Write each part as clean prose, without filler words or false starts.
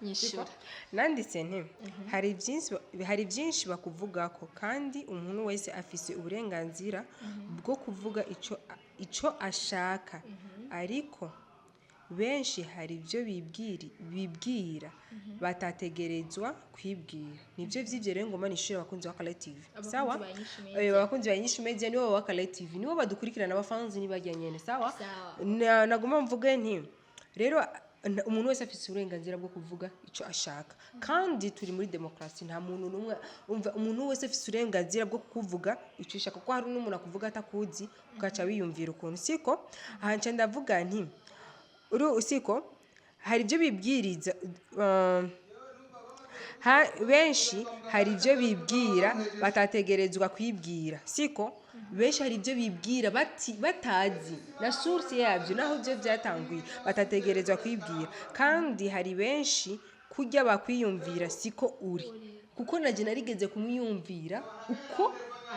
nyishura nanditse nti hari byinshi bakuvugako kandi umuntu wese afise uburenganzira bwo kuvuga ico ashaka ariko benshi hari ibyo bibwira batategerezwa kwibwira nibyo vy'ivyo rero ngoma nishura abakunzi wa Kale TV sawa abakunzi ba Nyinshi Media nibo wa Kale TV nibo badukurikirana abafanzi nibajya nyene sawa naguma mvuge nti rero umuntu wese afite uburenganzira bwo kuvuga ico ashaka kandi turi muri demokrasi nta muntu numwe umva umuntu wese afite uburenganzira bwo kuvuga ico ashaka ko hari n'umuntu akuvuga atakuzi ugaca wiyumvira ukuntu siko ahanje ndavuga nti usiko hari ibyo bibwiriza benshi hari ibyo bibwira batategerezwa kwibwira siko benshi hari ibyo bibwira batazi na source yabyo naho byo byatanguye batategerezwa kwibwira kandi hari benshi kujya bakwiyumvira siko uri kuko naje narigeze kumwiyumvira uko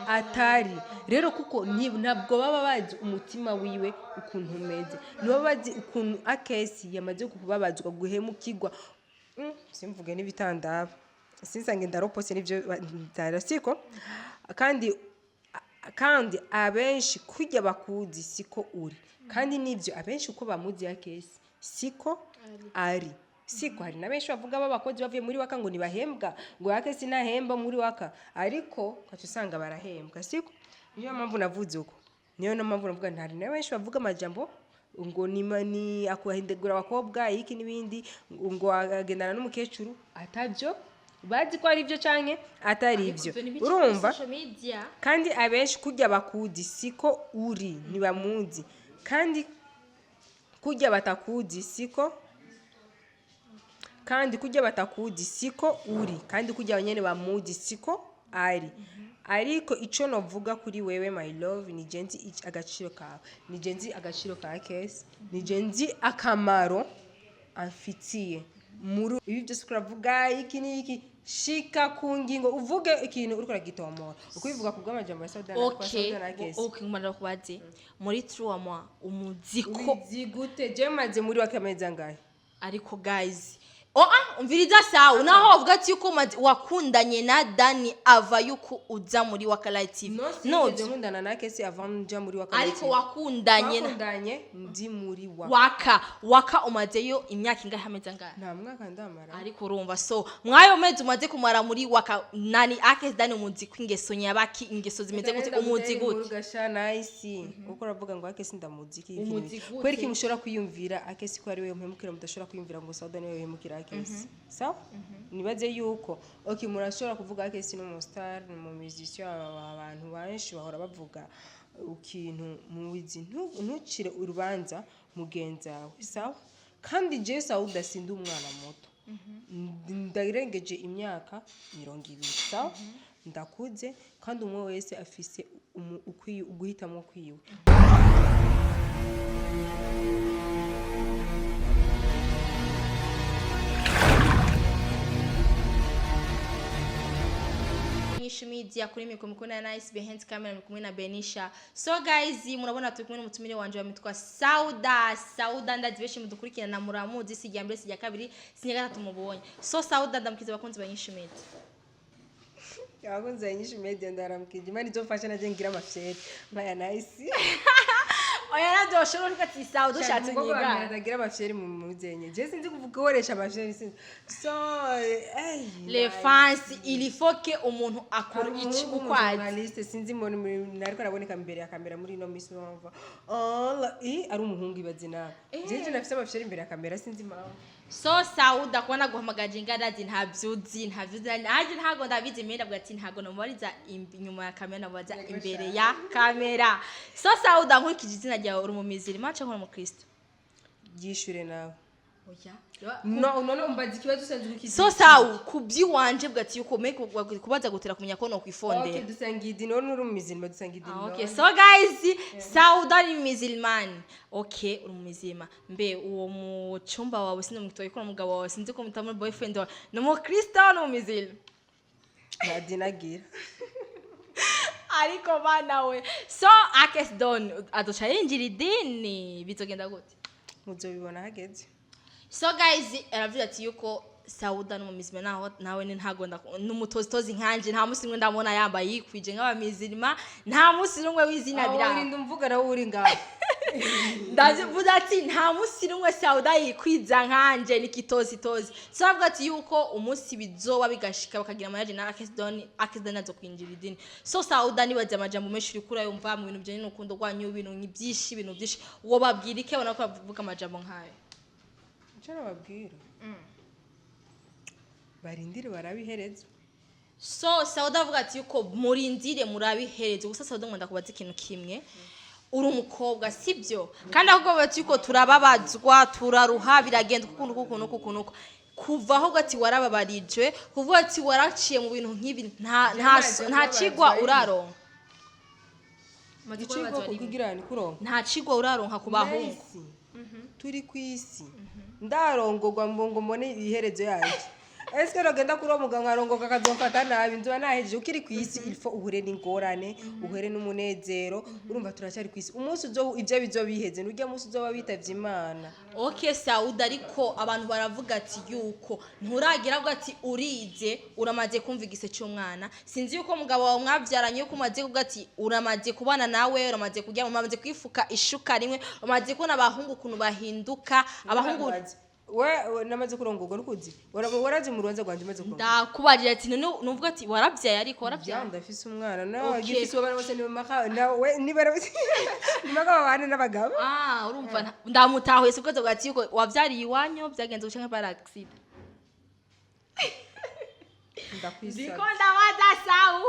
atari rero kuko ntabwo baba bazi umutima wiwe ukuntu umeze nibo bazi ukuntu akesi yamaze kubabazwa guhemukirwa simvuge n'ibitandaba sinsange ndaropose nivyo siko kandi abenshi kujya bakuzi siko uri kandi nivyo abenshi uko bamuzi akesi siko ari siko hari na benshi bavuga babakozi bavuye muri waka ngo nibahembwa ngo yake sinahemba muri waka ariko katusanga barahembwa siko niyo mpamvu navuze uko niyo mpamvu navuga ntari na benshi bavuga amajambo ngo ni akuhendegura abakobwa iki nibindi ngo agendana n'umukecuru atabyo bazi ko ari byo canke atari ibyo urumva kandi abenshi kujya bakuzi siko uri nibamuzi kandi kujya batakuzi siko kandi kujya batakuzi siko uri kandi kujya nyene bamuzi siko ari ariko ico novuga kuri wewe my love ni genzi agaciro kawe ni genzi agaciro ka case ni genzi akamaro amfitiye muri ibi byose kuravuga iki niki shika kungingo uvuge ikintu uriko ragitomora ukubivuga ku bw'amajambo ya Saudana kwa Saudana case okay ngumana kubaze muri true wa moi umuziko bizigute je maze muri wakameza ngahe ariko guys umviriza sawa naho wavuga ati yuko wakundanye na Dani ava yuko uza muri Wakala TV no nkundana na kesi ava nja muri Wakala TV ariko wakundanye ndi muri waka umazeyo imyaka ingahe hameze ngahe nta mwaka ndamara ariko urumva so mwayo mezi umaze kumara muri waka nani akesi Dani umuzi kwingeso nyabaki ingeso zimeze gute umuzi gute gasha nice uko ravuga ngo akesi ndamuzi iki kweri kimushora kwiyumvira akesi ko ari we mpemukira mudashora kwiyumvira ngo Saudani we hemukira akesi sawa nibaze yuko okay murashobora kuvuga akesi no mu star mu musician abantu benshi bahora bavuga ukintu muwizi ntucire urubanza mugenzawe sawa kandi je Sauda sindi umwana muto ndayirengeje imyaka 20 sawa ndakuze kandi umwe wese afise ukwiye uguhitamo kwiwe Nyinshi Media kuri mikoro na Nice behind camera kumwe na Benisha. So guys murabona turi kumwe n'umutumire wanje wamitwa Sauda ndazibeshi mudukurikirana na muramuzi sijya mbere sijya kabiri sinya gatatu mubonye. So Sauda ndamukize bakunzi ba Nyinshi Media. Abakunzi ba Nyinshi Media ndaramukije imana izofasha naje ngira amafyeri maya Nice. Oya nabyo shoro nikati Sauda ushatse nyiga. Ndagira amafyeri mu muzenye. Je sinzi kuvugoresha amafyeri sinzi. So les fans il faut que umuntu akora iki ukwazi. Journaliste sinzi mbone nariko araboneka mbere ya kamera muri no miss bumva. Ari umuhungu ibaze nawe. Je nafise amafyeri imbere ya kamera sinzi mawe. So Sauda kubona guhamagaje ingadazi ntavyuzi naje ntago ndabizi menda bwa ati ntago nomariza inyuma ya kamera nabaza imbere ya kamera. So Sauda nkurikije izina ryawe uri mu miziri mace nkora mu Kristo yishure nawe oya no mbazi kibazo usanzwe ukizi so sawa kubyi wanje bwa ati yuko make kubaza gutera kumenya ko no kwifondera okay dusangidi no uri mu miziri dusangidi okay so guys Sauda ni mizilman okay uri mu mizima mbe uwo mu cyumba wawe sinde mukitoye ko umugabo wawe sinzi ko mutamwe boyfriend wawe no mu Kristo no mu mizili nadinagira ariko bana we so akes don adocha yinjira idini bizogenda gute muzobibona hageze So guys aravuga ati yuko Sauda n'umumizima nawe ni ntagonda n'umutozi nkanje nta musi mwe ndamona yambaye yikwije nk'abamizima nta musi rumwe w'izina bira aho uri mvuga nawe uri ngaho ndavuga ati nta musi rumwe Sauda yikwiza nkanje nikitozi so avuga ati yuko umunsi bizoba bigashika bakagira amayaje na Akesdon azo kwinjira idini so Sauda nibaje amajambo menshi uri kura yumva mu bintu byo n'ukundo rwanyu ibintu byinshi uwo babwira iki abona ko bavuga amajambo nkayo cyane babwira barindire barabihereza so Sauda avuga ati yuko murindire murabihereza gusa Sauda ngenda kubaza ikintu kimwe uri umukobwa sibyo kandi ahubwo bati yuko turababazwa turaruha biragenda kukuntu kuvaho gati warababarijwe kuvuga ati waraciye mu bintu nk'ibi nta cigwa uraronka Ikigo kugirana kuronka nta cigwa uraronka kubahungu turi kwisi ndarongorwa ngo mbone iherezo yaje Eske rogenda kuro muganga arongoka kazofata nabi nzuba naheje ukiri kwisi ilfo uhure n'ingorane uhure n'umunezero urumva turacyari kwisi umunsi uzo ivyo bizo biheze n'urya munsi uzo babitavye Imana okay Sauda ariko abantu baravuga ati yuko nturagira bwo ati urize uramaze kumva igise cy'umwana sinzi yuko mugabo wawe mwavyaranye yuko umaze kuvuga ati uramaze kubana nawe uramaze kujya umaze kwifuka ishuka rimwe umaze kubona abahungu kuntu bahinduka abahungu we namaze kurongorwa nukuzi waraje mu rubanza rwanje maze kurongorwa ndakubarira ati nuvuga ati warabyaye ariko warabyaye ndafise umwana nawe gifise abana bose ni maka nawe ni barabise ni maka babane n'abagabo urumva ndamutahuye sibwo ati yuko wavyariye iwanyu byagenze gucanka par accident ndakwisa ndiko ndabaza Sau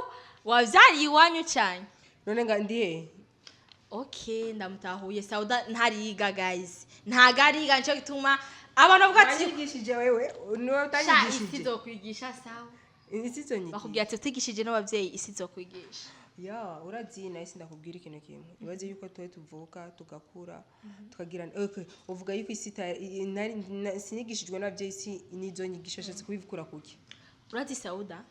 wavyariye iwanyu cyane none nga ndiye okay ndamutahuye Sauda ntariga guys ntagariga nico gituma abantu bavuga ati yigishije wewe niwe utanyigishije isi zo kwigisha Sau isi zo nyiki bakubwira ati utigishije n'abavyeyi isi zo kwigisha ya urazina isi ndakubwira ikintu kimwe ibaze yuko twe tuvuka tugakura tukagira okay uvuga yuko isi sinigishijwe n'abavyeyi isi nizo nyigisho shatse kubivukura kuki urazi Sauda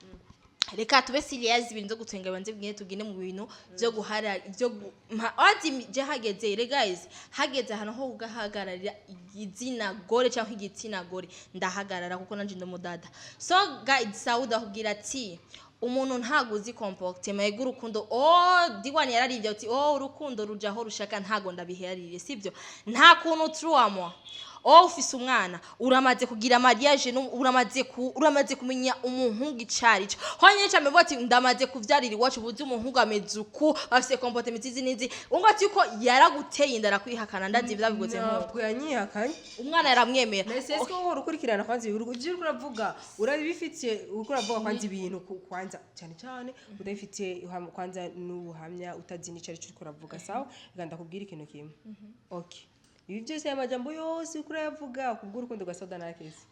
reka tube serious ibintu zo gutenga banze bwiye tugine mu bintu byo guhara byo ati je hageze guys hageze hano ho ugahagararira igitsina gore cyangwa igitsina gore ndahagarara kuko nanje ndumudada so guys Sauda ahubwira ati umuntu ntaguzi comportement y'urukundo diwani yararivye ati urukundo rujaho rushaka ntago ndabiherarire sivyo nta kuntu truamo ufise umwana uramaze kugira mariage uramaze kumenya umuhungu icarico honye cyane boti ndamaze kuvyarira iwacu buzi umuhungu amezuku bafise comportement izi ungo ati uko yaraguteye indara kwihakana ndazi byabigoze nko yanyihakanye umwana yaramwemera nese ko uhora ukurikirana kwanza uje uravuga urabifitiye ukuravuga kwanza ibintu kwanza cyane udafitiye kwanza n'ubuhamya utazi n'icari cyo uravuga sawa nganda kubwira ikintu kimwe okay ibi byose amajambo yose ukura yavuga kubwira urukundo rwa Sauda na Akesi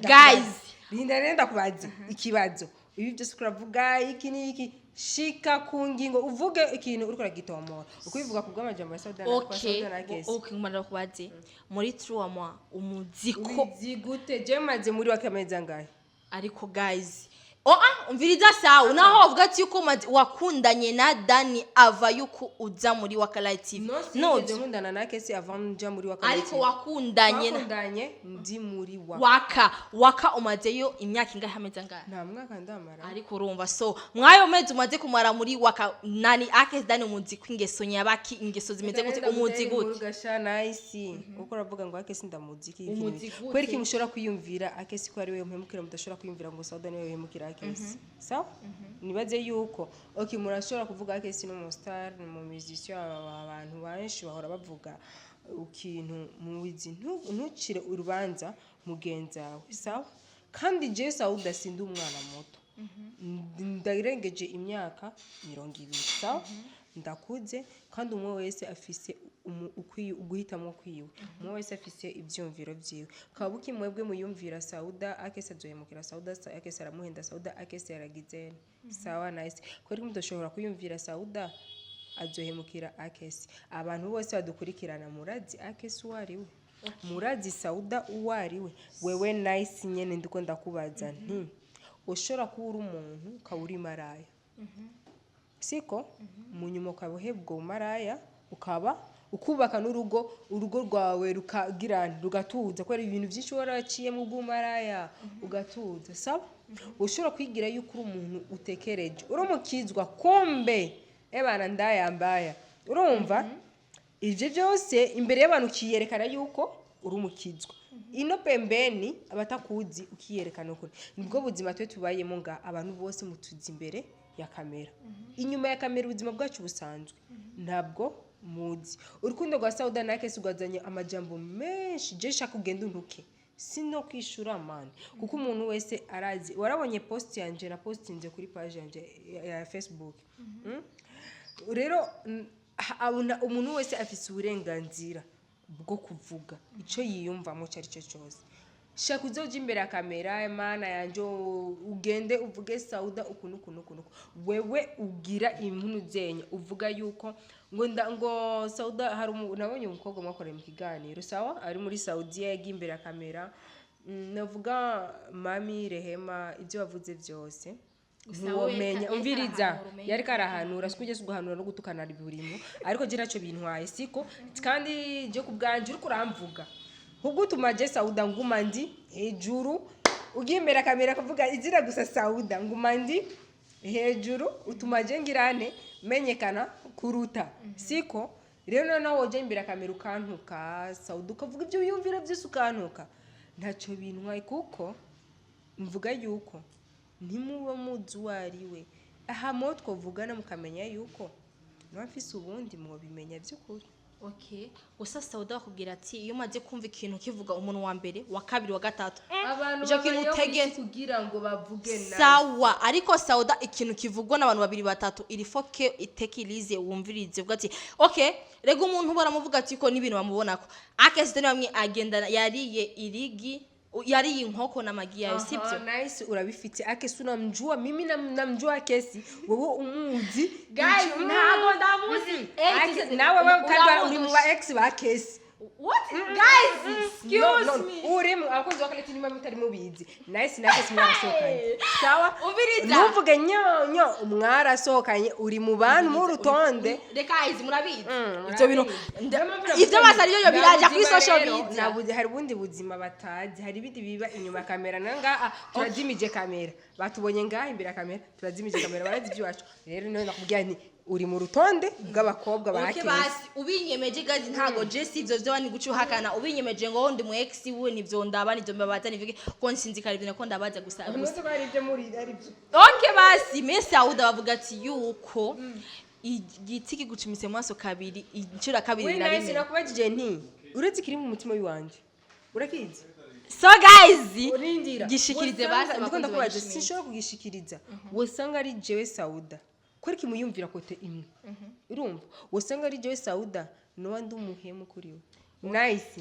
guys nenda kubaza ikibazo ibi byose ukura yavuga iki niki shika ku ngingo uvuge ikintu uriko ragitomora ukubivuga kubwa amajambo ya Sauda na Akesi okay ngumara kubaze muri true moi umuziko zigute je maze muri wakameza ngahe ariko guys umviriza Sau naho uvuga ati yuko wakundanye na Dani ava yuko uza muri Wakala TV no nkundana na Akesi ava nja muri Wakala TV ariko wakundanye ndi muri waka umazeyo imyaka ingahe hameze ngahe nta mwaka ndamara ariko urumva so mwayo mezi umaze kumara muri Waka nani Akesi Dani umuzi kwingeso nyabaki ingeso zimeze gute umuzi gute urugasha nice uko uravuga ngo Akesi ndamuziki kweri kimushora kwiyumvira Akesi ko ari we mpemukira mudashora kwiyumvira ngo Sauda niwe yemukira Akesi sawa nibaze yuko okay murashobora kuvuga Akesi no mu star mu musician abantu benshi bahora bavuga ukintu mu wizi ntucire urubanza mugenzawe sawa kandi je Sauda sindi umwana muto ndayirengeje imyaka 20 sawa ndakuze kandi umwe wese afise uguhitamo kwiwe umwe wese afise ivyumviro vyiwe kabuki mwebwe muyumvira Sauda Akesi azohemukira Sauda Akesi aramuhenda Sauda Akesi yaragize sawa nice kweri mudoshobora kuyumvira Sauda azohemukira Akesi abantu bose badukurikirana murazi Akesi wariwe murazi Sauda uwariwe wewe nice nyene ndiko ndakubaza nti ushobora kuba umuntu kawuri maraya siko munyuma ukabohebwa maraya ukaba ukubaka urugo rwawe rugatuza kubera ibintu byinshi waraciye mu bw'umaraya ugatuza sawa ushobora kwigira yuko uri umuntu utekereje urumukizwa kumbe ebana ndayambaya urumva ivyo byose imbere y'abantu kiyerekana yuko uri umukizwa ino pembeni abatakuzi ukiyerekana ukuri nibwo buzima twe tubayemo nga abantu bose mutuzi imbere ya kamera inyuma ya kamera ubuzima bwacu busanzwe ntabwo muzi urukundo rwa Sauda na Kesi rwazanye amajambo menshi je shaka ugenda untuke sino kwishura man kuko umuntu wese arazi warabonye post yanje na postinze kuri page yanje ya Facebook rero umuntu wese afise uburenganzira bwo kuvuga ico yiyumvamo cyari cyo cyose shaka uzoje imbere ya kamera mana yanje ugende uvuge Sauda ukuntu wewe ugira impunu zenya uvuga yuko ngo Sauda hari nabonye umukobwa mwakoreye mu kiganiro sawa ari muri Saudi yagiye imbere ya kamera navuga mami Rehema ibyo bavuze byose ntiwomenya umviriza yari karahanura sikugeze guhanura no gutukana ari burimo ariko je naco bintwaye siko kandi je kubwanje uri kuramvuga ubwo tumaje Sauda nguma ndi hejuru ugimbera kamera kuvuga izira gusa Sauda nguma ndi hejuru utumaje ngirane menyekana kuruta siko rero nawe woje imbere kamera ukantuka Sauda ukavuga ibyo yumvira byose ukantuka ntaco bintwaye kuko mvuga yuko ntimuba muzi wariwe aha mo twovugana mukamenya yuko mwafise ubundi mu bimenya by'ukuri okay gusa Sauda bakubwira ati iyo maze kumva ikintu kivuga umuntu wa mbere wa kabiri wa gatatu abantu bagiye kugira ngo bavuge nawe sawa ariko Sauda ikintu kivugwa n'abantu babiri batatu iri foke itekilize wumvirize uvuga ati okay rega umuntu baramuvuga ati ko n'ibintu bamubonako Akesi ni bamwe agenda yariye irigi yari inkoko na magi yayo sibyo nice urabifite Akesi unamjua mimi namjua Kesi wewe umuzi guys ntago ndamuzi nawe wewe kandi uri mu ex ba Kesi what guys excuse me uri mu abakozi bakaleti nyuma mutari mubizi nice na Kesi mwarasohokanye sawa ubiriza nuvuge nyonyo umwarasohokanye uri mu bantu mu rutonde guys murabizi ibyo bintu ibyo basari yo biraje kuri social media nabuze hari ubundi buzima batazi hari ibindi biba inyuma kamera nanga turazimije kamera batubonye ngaha imbere kamera turazimije kamera barazi ibyacu rero none nakubwiye nti uri mu rutonde bw'abakobwa ba Kesi basi ubinyemeje gazi ntago Jesse ivyo vyo bani gucuhakana ubinyemeje ngo ndi mu ex we nivyo ndaba nivyo mbabaza nivyo ko nsinzikara ibyo nako ndabaza gusa gusa bari ibyo muri ari byo okay basi Messi Sauda bavuga ati yuko igiti kigucumise mu maso kabiri incura kabiri na rimwe nakubajije nti uretse kiri mu mutima w'iwanje urakizi so guys gishikirize basa bakunda kubaza sinshobora kugishikiriza wosanga ari jewe Sauda kuri kimuyumvira kote imwe urumva wosanga ari jewe Sauda no wandi umuhemu kuri we nice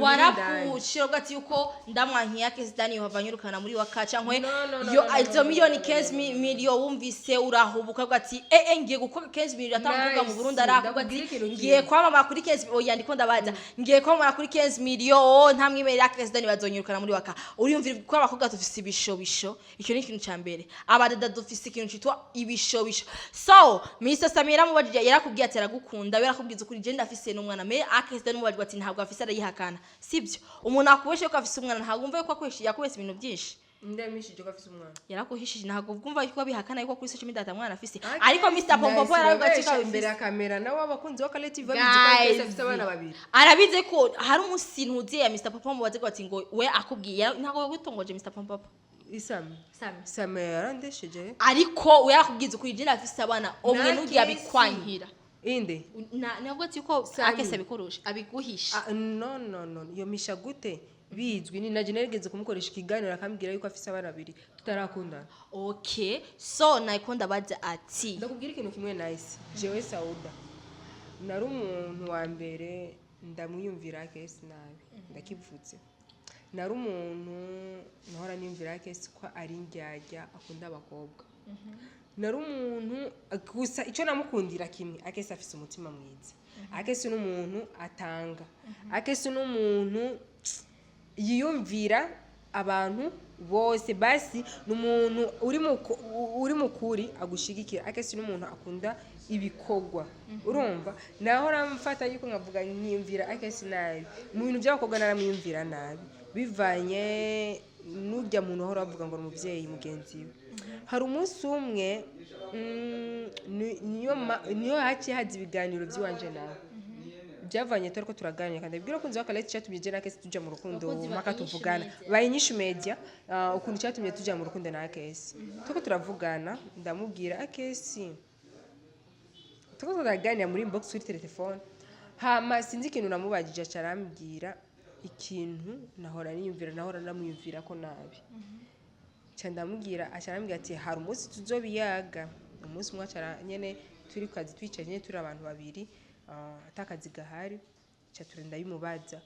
warapushira ugati yuko ndamwanki yake Zidane yovanyurukana muri waka cankwe yo izo miliyoni 15 million wumvise urahubuka ugati ngiye gukora 15 million atamvuga mu Burundi arakuga ati ngiye kwamama kuri 15 oya ndiko ndabaza ngiye kwamama kuri 15 million ntamwimere yake Zidane bazonyurukana muri waka uriyumvira ko abakobwa tufise ibishobisho icyo ni ikintu cyambere abadada dufise ikintu cyitwa ibishobisho so Mr Samira mubajije yarakubwiye ati aragukunda yarakubwiza kuri je ndafise n'umwana me Akesi n'umubajwe ati ntabwo afise arayihakana sibyo umuntu akubeshe ko afise umwana ntabwo umva yuko akweshi yakubese ibintu byinshi ndamishije ko afise umwana yarakuhishije ntabwo bwumva yuko bihakana yuko kuri social media atamwana afise ariko Mr Pompopo yaravuga ati ko imbere ya kamera nawe abakunzi wa Kaleti babizi ko Akesi afise abana babiri arabize ko hari umusi ntuziye ya Mr Pompopo baze ko ati ngo we akubwiye ntabwo gutongoje Mr Pompopo Sami yarandesheje ariko we yarakubwiza ukuri je afise abana umwe nugiye abikwankira inde nabwo ati ko Akesi abikorosha abiguhisha no yo misha gute bizwi ni naje nerigeze kumukoresha ikiganiro akambwira yuko afise abana babiri tutarakundana okay so nayikonda baza ati ndakubwira ikintu kimwe nice jewe Sauda nari umuntu wa mbere ndamwiyumvira Akesi nabi ndakivutse nari umuntu nahora niyumvira Akesi ko ari njyajya akunda abakobwa nari umuntu gusa icyo namukundira kimwe Akesi afise umutima mwiza Akesi n'umuntu atanga Akesi n'umuntu yiyumvira abantu bose basi n'umuntu uri mukuri agushigikira Akesi n'umuntu akunda ibikorwa urumva naho ramfata yuko nkavuga nkiyumvira akesi nabi mu bintu by'abakobwa naramwiyumvira nabi bivanye n'ujya muntu ahora avuga ngo umubyeyi mugenzi we hari umunsi umwe niyo haciye haza ibiganiro by'iwanje nawe byavanye turi ko turaganira kandi bwira ko nzi wakaleti cyatumye je nakesi tujya mu rukundo maka tuvugana bayinyisha media ukuntu cyatumye tujya mu rukundo na akesi tuko turavugana ndamubwira akesi tuko turaganira muri inbox kuri telefone hama sinzi ikintu namubajije carambwira ikintu nahora namwiyumvira ko nabi ndamubwira acarambwira ati hari umunsi tuzobiyaga umunsi umwe acara nyene turi kazi twicaye nyene turi abantu babiri atakazi gahari turenda bimubaza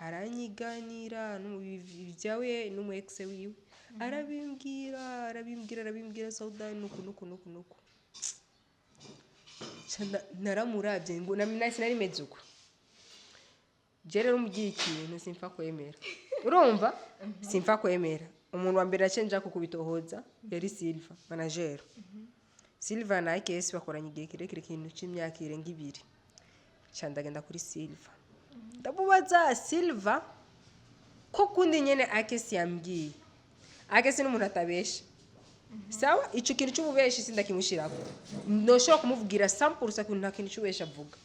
aranyiganira n'ibyawe n'umu ex wiwe arabimbwira Sauda nuku naramurabye ngo nari meze uko je rero umugiye ikintu simfa kwemera urumva simfa kwemera umuntu wa mbere acenja kukubitohoza yari Silva manager Silva na AKS bakoranye igihe kirekire kintu cy'imyaka irenga 2 cyandagenda kuri Silva ndabubaza Silva ko kundi nyene AKS yambwiye AKS n'umuntu atabesha sawa ico kintu cy'ububeshi sindakimushirako ndoshobora kumuvugira 100% ko nta kintu cy'ubeshi avuga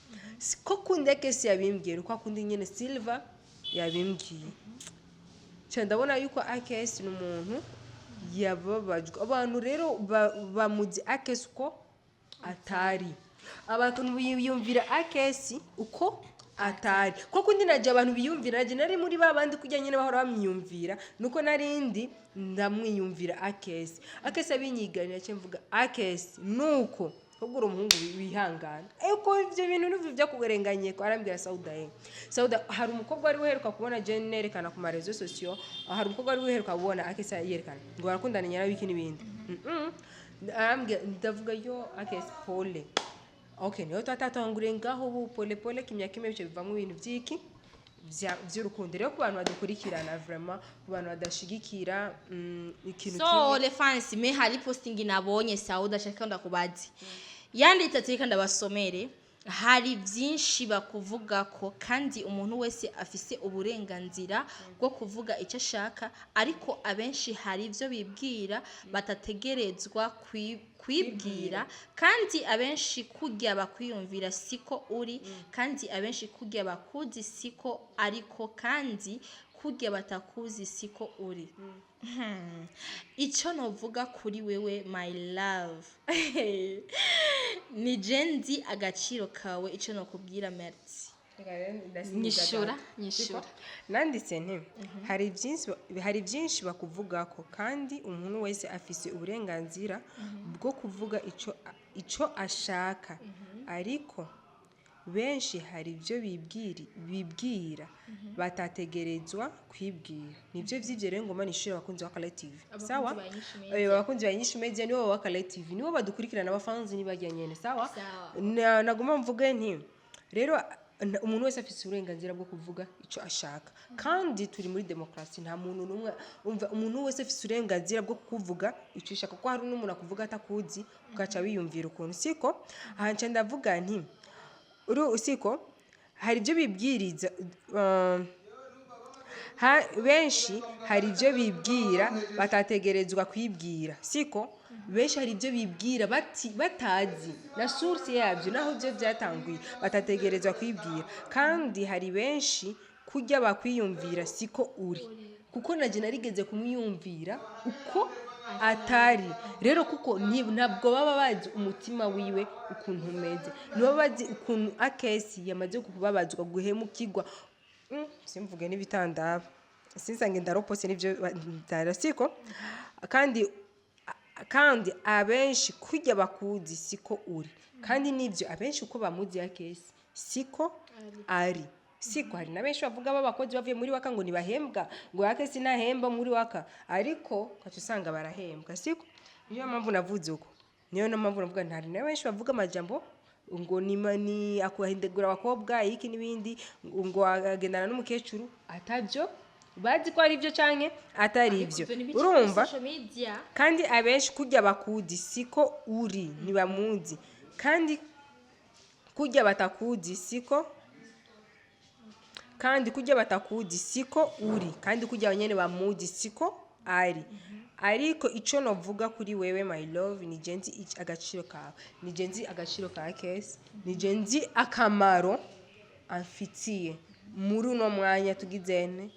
ko kundi AKS yabimbwiye ko kundi nyene Silva yabimbwiye ndabona yuko AKS n'umuntu yababajwe abantu rero bamuzi AKS uko atari abantu biyumvira AKS uko atari ko kundi naje abantu biyumvira naje nari muri babandi kujya nyene bahora bamyumvira nuko narindi ndamwiyumvira AKS abinyiganira cyo mvuga AKS nuko ubwo umuhungu wihangana ko ivyo bintu n'ivyo byo kugerenganye ko arambwira Sauda hari umukobwa ari weheruka kubona Jane nerekana ku marezo sociaux hari umukobwa ari weheruka kubona AKS yerekana ngo barakundana nyara wiki nibindi arambwira ndavuga yo AKS pole okay niyo tatatangure ngaho bu pole kimyaka imwe bice bivamo ibintu byiki by'urukundo rero ku bantu badukurikirana vraiment ku bantu badashigikira ikintu so les fans me hari posting nabonye Sauda shaka ndakubazi yanditse ati kandi abasomere hari byinshi bakuvuga ko kandi umuntu wese afise uburenganzira bwo kuvuga icyo ashaka ariko abenshi hari ivyo bibwira batategerezwa kwibwira kandi abenshi kujya bakwiyumvira siko uri kandi abenshi kujya bakuzi siko ariko kandi kujya batakuzi siko uri icyo novuga kuri wewe my love ni jendi agaciro kawe icyo nokubwira merci nyishura nanditse nti hari byinshi bakuvuga ko kandi umuntu wese afise uburenganzira bwo kuvuga icyo ashaka ariko benshi hari ibyo bibwira batategerezwa kwibwira nibyo vy'ivyo rero ngoma nishura abakunzi wa Kale TV sawa abakunzi banyinshi media nibo wa Kale TV nibo badukurikirana abafanzi nibajya nyene sawa naguma mvuge nti rero umuntu wese afite uburenganzira bwo kuvuga icyo ashaka kandi turi muri demokrasi nta muntu numwe umva umuntu wese afite uburenganzira bwo kuvuga icyo ashaka ko hari n'umuntu akuvuga atakuzi ugaca wiyumvira ukuntu siko ahanca ndavuga nti usiko hari ibyo bibwiriza benshi hari ibyo bibwira batategerezwa kwibwira siko benshi hari ibyo bibwira batazi na source yabyo naho byo byatanguye batategerezwa kwibwira kandi hari benshi kujya bakwiyumvira siko uri kuko naje narigeze kumwiyumvira uko atari rero kuko ntabwo baba bazi umutima wiwe ukuntu umeze nibo bazi ukuntu AKS yamaze kubabazwa guhemukirwa simvuge n'ibitandaba sinsange ndaropose nivyo siko kandi abenshi kujya bakuzi siko uri kandi nivyo abenshi uko bamuzi AKS siko ari siko hari nabenshi bavuga babakozi bavuye muri waka ngo nibahembwa ngo AKS nahemba muri waka ariko katusanga barahembwa siko niyo mpamvu navuze uko niyo mpamvu navuga ntari nabenshi bavuga amajambo ngo ni akuhindegura abakobwa iki nibindi ngo agendana n'umukecuru atabyo bazi ko ari byo canke atari ibyo urumva kandi abenshi kujya bakuzi siko uri nibamuzi kandi kurya batakuzi siko uri kandi kurya nyene bamuzi siko ari. Ariko ico novuga kuri wewe my love ni genzi agaciro kawe, ni genzi agaciro ka Kesi, ni genzi akamaro amfitiye muri uno mwanya tugizene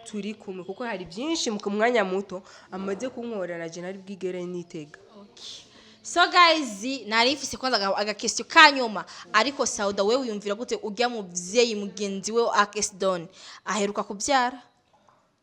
turi kumwe, kuko hari byinshi mu mwanya muto amaze kunkorera je nari bwigere nitega. So guys, narifise kwanza agakesyo kanyuma, ariko Sauda wewe uyumvira gute ujya mu vyeyi mugenzi we Akesdon aheruka kubyara?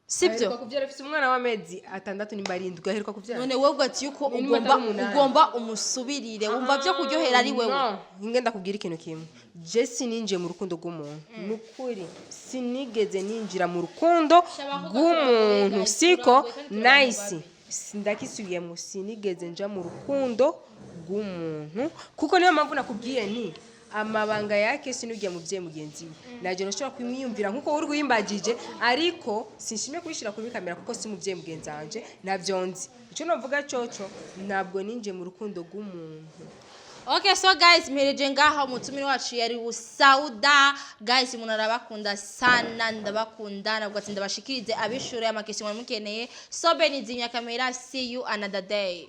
Sibyo? Aheruka kubyara afise umwana w'amezi 6 n'imbarindwi aheruka kubyara. None wewe ugati yuko ugomba umusubirire, wumva byo kuryohera ari wewe. No, ingenda kubwira ikintu kimwe. Jesse ninje mu rukundo rw'umuntu. Nukuri sinigeze ninjira mu rukundo rw'umuntu siko nice. Sindakisubiye mu sinigeze nja mu rukundo rw'umuntu kuko niyo mpamvu nakubwiye ni amabanga yake sinujya mu bye mugenzi we naje noshobora kwimwiyumvira nkuko uri guhimbagije ariko sinshimye kubishira kuri kamera kuko si mu bye mugenzi wanje navyonzi ico novuga coco ntabwo ninje mu rukundo rw'umuntu. Okay, so guys, mpereje ngaho mutumire wacu yari Sauda. Guys, munarabakunda sana, ndabakunda nabwo ati ndabashikirize abishure amakesi mwamukeneye. So benizinya kamera, see you another day.